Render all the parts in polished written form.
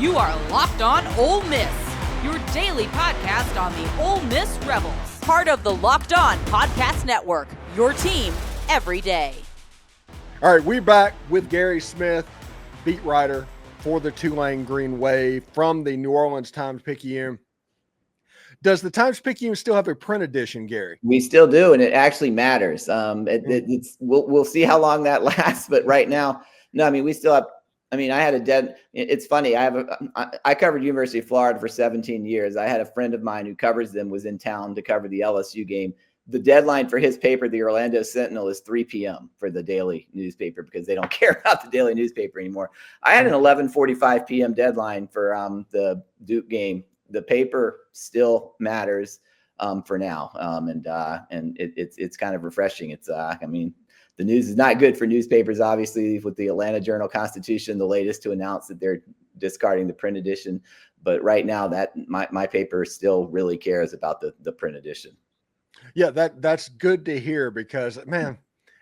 You are Locked On Ole Miss, your daily podcast on the Ole Miss Rebels. Part of the Locked On Podcast Network, your team every day. All right, we're back with Gary Smith, beat writer for the Tulane Green Wave from the New Orleans Times-Picayune. Does the Times-Picayune still have a print edition, Gary? We still do, and it actually matters. We'll see how long that lasts, but right now, no. I mean, we still have. I mean, I had a dead. It's funny. I covered University of Florida for 17 years. I had a friend of mine who covers them was in town to cover the LSU game. The deadline for his paper, the Orlando Sentinel, is 3 p.m. for the daily newspaper because they don't care about the daily newspaper anymore. I had an 11:45 p.m. deadline for the Duke game. The paper still matters for now, and it's kind of refreshing. It's I mean, the news is not good for newspapers, obviously, with the Atlanta Journal-Constitution, the latest to announce that they're discarding the print edition. But right now, that my paper still really cares about the print edition. Yeah, that's good to hear because, man,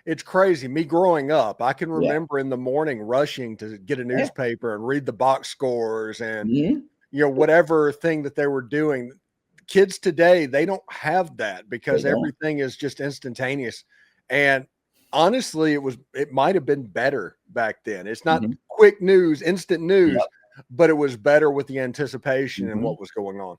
it's crazy. Me growing up, I can remember in the morning rushing to get a newspaper and read the box scores and, whatever thing that they were doing. Kids today, they don't have that because everything is just instantaneous. And honestly, it might have been better back then. It's not quick news, instant news, but it was better with the anticipation and what was going on.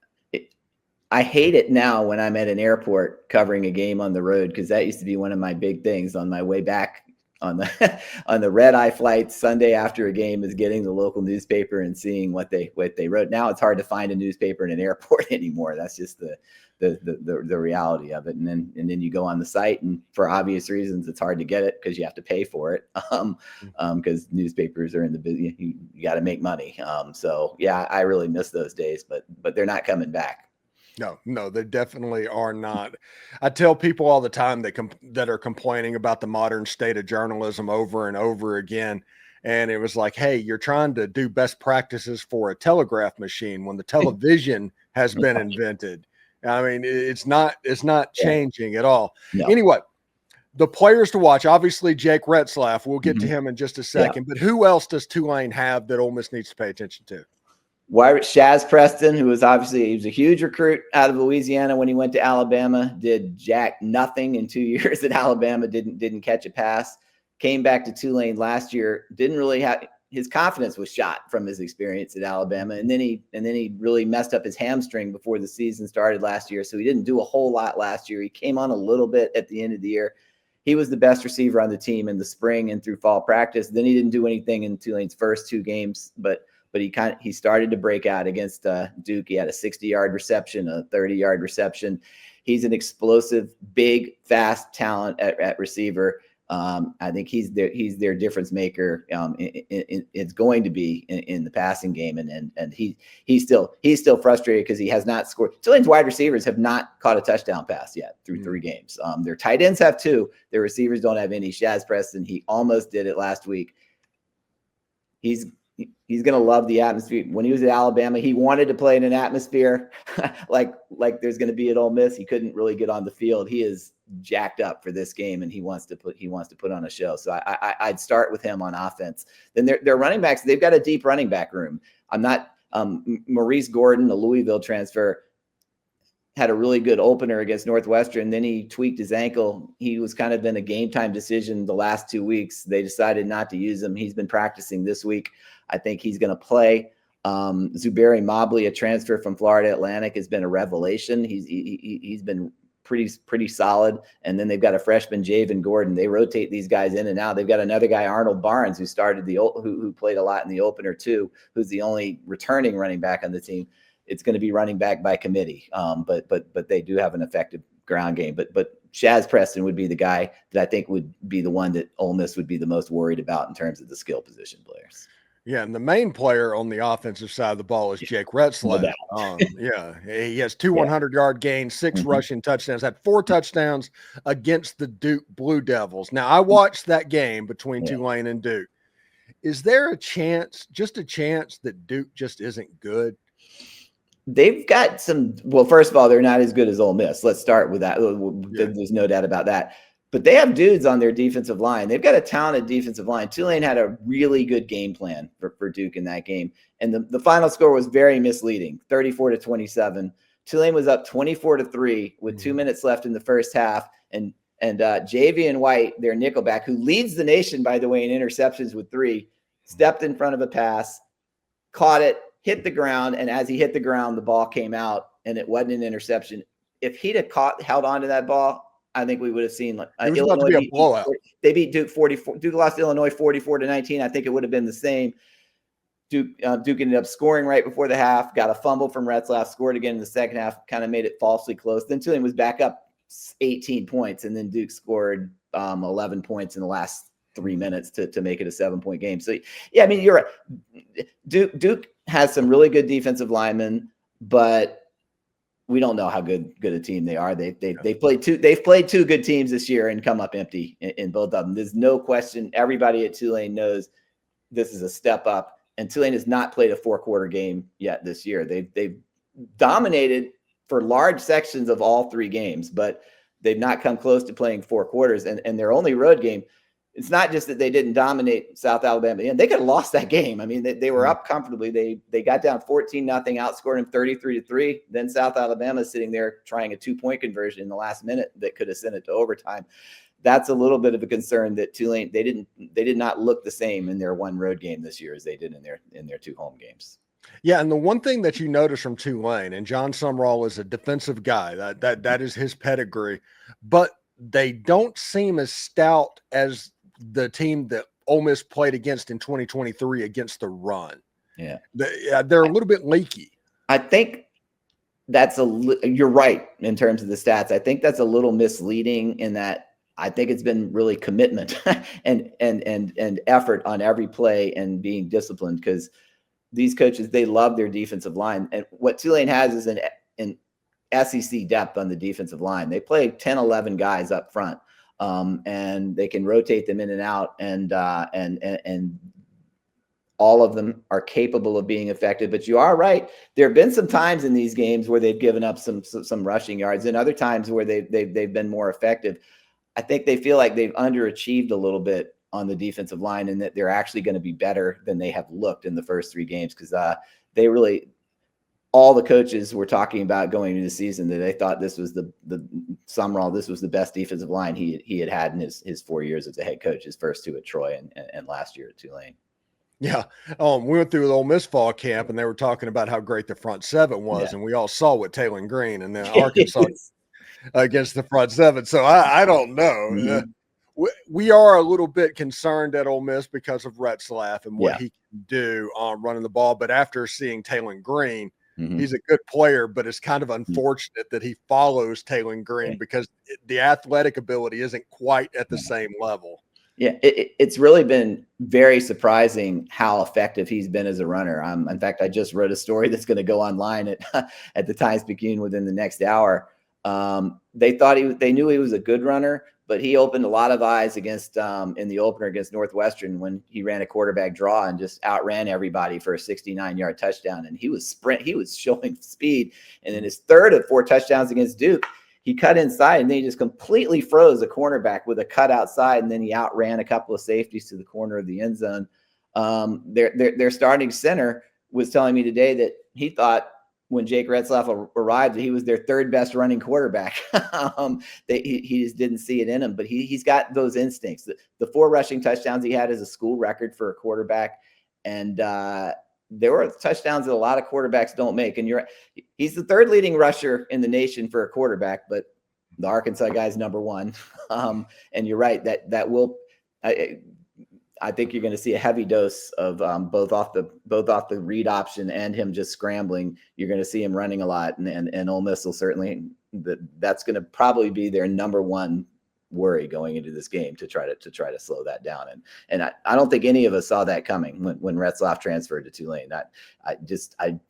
I hate it now when I'm at an airport covering a game on the road because that used to be one of my big things on my way back on the red-eye flights Sunday after a game is getting the local newspaper and seeing what they wrote. Now it's hard to find a newspaper in an airport anymore. That's just the reality of it. And then you go on the site, and for obvious reasons, it's hard to get it because you have to pay for it. Because newspapers are in the business, you got to make money. So yeah, I really miss those days, but they're not coming back. No, they definitely are not. I tell people all the time that are complaining about the modern state of journalism over and over again. And it was like, hey, you're trying to do best practices for a telegraph machine when the television has been invented. I mean, it's not changing at all. No. Anyway, the players to watch, obviously Jake Retzlaff. We'll get to him in just a second. But who else does Tulane have that Ole Miss needs to pay attention to? Shaz Preston, he was a huge recruit out of Louisiana when he went to Alabama, did jack nothing in 2 years at Alabama, didn't catch a pass, came back to Tulane last year, didn't really have his confidence was shot from his experience at Alabama. And then he really messed up his hamstring before the season started last year. So he didn't do a whole lot last year. He came on a little bit at the end of the year. He was the best receiver on the team in the spring and through fall practice. Then he didn't do anything in Tulane's first 2 games, but he started to break out against Duke. He had a 60-yard reception, a 30-yard reception. He's an explosive, big, fast talent at receiver. I think he's their difference maker. It's going to be in the passing game, and he's still frustrated because he has not scored. Tulane's wide receivers have not caught a touchdown pass yet through 3 games. Their tight ends have 2. Their receivers don't have any. Shaz Preston, he almost did it last week. He's going to love the atmosphere. When he was at Alabama, he wanted to play in an atmosphere like there's going to be at Ole Miss. He couldn't really get on the field. He is jacked up for this game, and he wants to put on a show. So I'd start with him on offense. Then their running backs, they've got a deep running back room. Maurice Gordon, a Louisville transfer, had a really good opener against Northwestern. Then he tweaked his ankle. He was kind of in a game time decision the last 2 weeks. They decided not to use him. He's been practicing this week. I think he's going to play. Zuberi Mobley, a transfer from Florida Atlantic, has been a revelation. He's been pretty solid. And then they've got a freshman, Javen Gordon. They rotate these guys in and out. They've got another guy, Arnold Barnes, who played a lot in the opener too, who's the only returning running back on the team. It's going to be running back by committee. But they do have an effective ground game. But Shaz Preston would be the guy that I think would be the one that Ole Miss would be the most worried about in terms of the skill position players. Yeah, and the main player on the offensive side of the ball is Jake Retzlaff. He has 2 100-yard gains, 6 rushing touchdowns, had 4 touchdowns against the Duke Blue Devils. Now, I watched that game between Tulane and Duke. Is there a chance that Duke just isn't good? They've got some – well, first of all, they're not as good as Ole Miss. Let's start with that. There's no doubt about that. But they have dudes on their defensive line. They've got a talented defensive line. Tulane had a really good game plan for Duke in that game. And the final score was very misleading, 34-27. Tulane was up 24-3 with 2 minutes left in the first half. And Javian White, their nickelback, who leads the nation, by the way, in interceptions with 3, stepped in front of a pass, caught it, hit the ground. And as he hit the ground, the ball came out and it wasn't an interception. If he'd have held on to that ball, I think we would have seen Illinois be a blowout. They beat Duke 44. Duke lost to Illinois 44-19. I think it would have been the same. Duke ended up scoring right before the half, got a fumble from Retzlaff, scored again in the second half, kind of made it falsely close. Then Tulane was back up 18 points, and then Duke scored 11 points in the last 3 minutes to make it a 7-point game. So, yeah, I mean, you're right. Duke has some really good defensive linemen, but we don't know how good a team they are. They've played two good teams this year and come up empty in both of them. There's no question. Everybody at Tulane knows this is a step up, and Tulane has not played a 4-quarter game yet this year. They've dominated for large sections of all 3 games, but they've not come close to playing 4 quarters. And their only road game, it's not just that they didn't dominate South Alabama, and they could have lost that game. I mean, they were up comfortably. They got down 14-0, outscored them 33-3. Then South Alabama is sitting there trying a 2-point conversion in the last minute that could have sent it to overtime. That's a little bit of a concern that Tulane, they did not look the same in their 1 road game this year as they did in their 2 home games. Yeah, and the one thing that you notice from Tulane, and John Sumrall is a defensive guy, that is his pedigree, but they don't seem as stout as the team that Ole Miss played against in 2023 against the run. Yeah. They're a little bit leaky. I think you're right in terms of the stats. I think that's a little misleading in that I think it's been really commitment and effort on every play and being disciplined, because these coaches, they love their defensive line. And what Tulane has is an SEC depth on the defensive line. They play 10, 11 guys up front. And they can rotate them in and out, and all of them are capable of being effective. But you are right. There have been some times in these games where they've given up some rushing yards, and other times where they've been more effective. I think they feel like they've underachieved a little bit on the defensive line, and that they're actually going to be better than they have looked in the first 3 games, because they really. All the coaches were talking about going into the season that they thought this was the Sumrall, this was the best defensive line he had in his 4 years as a head coach, his first 2 at Troy and last year at Tulane. Yeah. We went through the Ole Miss fall camp, and they were talking about how great the front 7 was. Yeah. And we all saw what Tulane Green and then Arkansas against the front 7. So I don't know. Mm-hmm. We are a little bit concerned at Ole Miss because of Retzlaff and what he can do running the ball. But after seeing Tulane Green, he's a good player, but it's kind of unfortunate that he follows Tulane Green because the athletic ability isn't quite at the same level. Yeah, it's really been very surprising how effective he's been as a runner. In fact, I just wrote a story that's going to go online at the Times-Picayune within the next hour. They knew he was a good runner, but he opened a lot of eyes against in the opener against Northwestern when he ran a quarterback draw and just outran everybody for a 69-yard touchdown. And he was showing speed. And in his 3rd of 4 touchdowns against Duke, he cut inside, and then he just completely froze a cornerback with a cut outside, and then he outran a couple of safeties to the corner of the end zone. Their starting center was telling me today that he thought when Jake Retzlaff arrived, he was their 3rd best running quarterback. He just didn't see it in him, but he's got those instincts. The 4 rushing touchdowns he had is a school record for a quarterback. And there were touchdowns that a lot of quarterbacks don't make. And he's the 3rd leading rusher in the nation for a quarterback, but the Arkansas guy's number 1. And you're right, that will, I think you're going to see a heavy dose of both off the read option and him just scrambling. You're going to see him running a lot, and Ole Miss will certainly, that's going to probably be their number 1 worry going into this game, to try to slow that down. And I don't think any of us saw that coming when Retzlaff transferred to Tulane.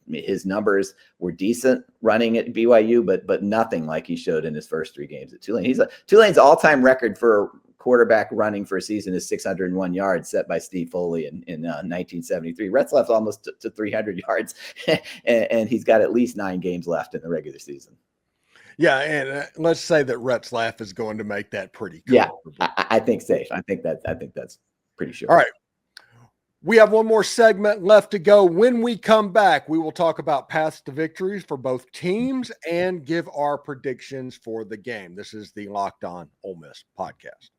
His numbers were decent running at BYU, but nothing like he showed in his first 3 games at Tulane. Tulane's all-time record for quarterback running for a season is 601 yards, set by Steve Foley in 1973. Retzlaff's almost to 300 yards, and he's got at least 9 games left in the regular season. Yeah, and let's say that Retzlaff is going to make that pretty comfortable. Yeah, I think safe. I think that's pretty sure. All right. We have one more segment left to go. When we come back, we will talk about paths to victories for both teams and give our predictions for the game. This is the Locked On Ole Miss podcast.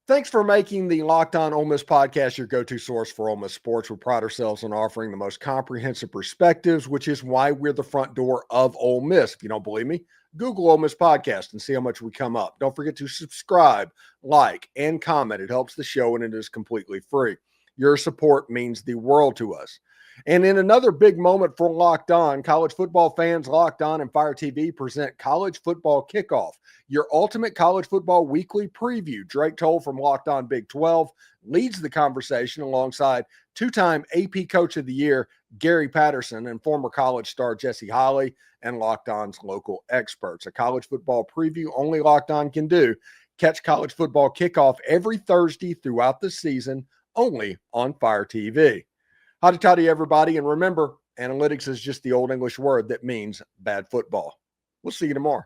Thanks for making the Locked On Ole Miss podcast your go-to source for Ole Miss sports. We pride ourselves on offering the most comprehensive perspectives, which is why we're the front door of Ole Miss. If you don't believe me, Google Ole Miss podcast and see how much we come up. Don't forget to subscribe, like, and comment. It helps the show, and it is completely free. Your support means the world to us. And in another big moment for Locked On, college football fans, Locked On and Fire TV present College Football Kickoff, your ultimate college football weekly preview. Drake Toll from Locked On Big 12 leads the conversation alongside two-time AP Coach of the Year, Gary Patterson, and former college star Jesse Holley, and Locked On's local experts. A college football preview only Locked On can do. Catch College Football Kickoff every Thursday throughout the season, only on Fire TV. Howdy toddy, everybody. And remember, analytics is just the old English word that means bad football. We'll see you tomorrow.